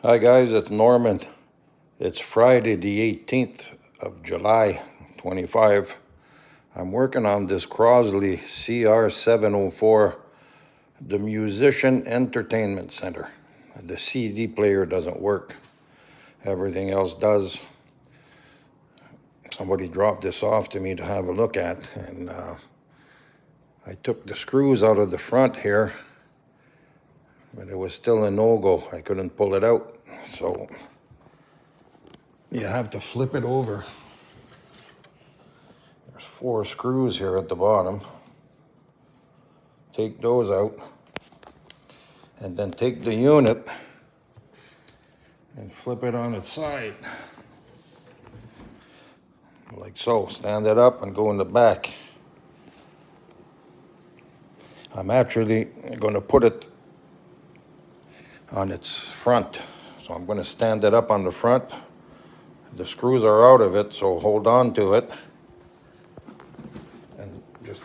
Hi guys, it's Norman. It's Friday the 18th of July 25. I'm working on this CROSLEY CR704, the Musician Entertainment Center. The CD player doesn't work. Everything else does. Somebody dropped this off to me to have a look at, and I took the screws out of the front here, but it was still a no-go. I couldn't pull it out, so you have to flip it over. There's 4 screws here at the bottom. Take those out, and then take the unit and flip it on its side, like so. Stand it up and go in the back. I'm actually going to put it on its front. So I'm going to stand it up on the front. The screws are out of it, so hold on to it. And just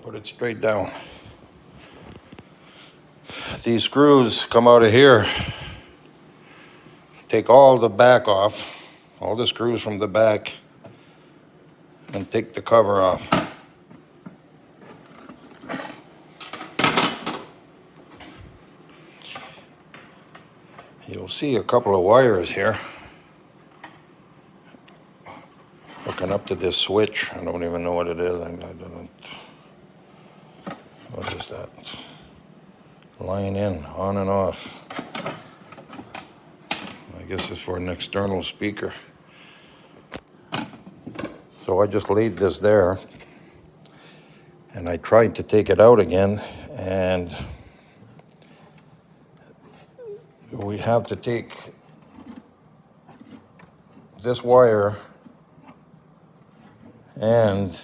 put it straight down. These screws come out of here. Take all the back off, all the screws from the back, and take the cover off. You'll see a couple of wires here hooking up to this switch. I don't even know what it is. I don't. What is that? Line in, on and off. I guess it's for an external speaker. So I just laid this there, and I tried to take it out again, and we have to take this wire and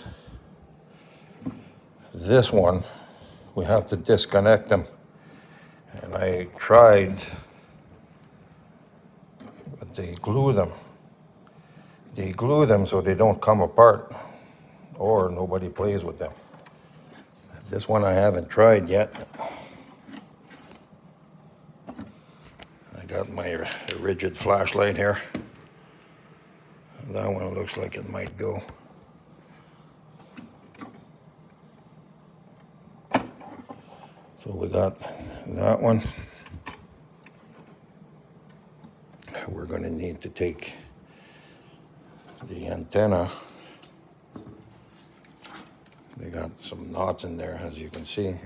this one. We have to disconnect them. And I tried, but they glue them. They glue them so they don't come apart, or nobody plays with them. This one I haven't tried yet. I got my rigid flashlight here. That one looks like it might go. So we got that one. We're going to need to take the antenna. They got some knots in there, as you can see.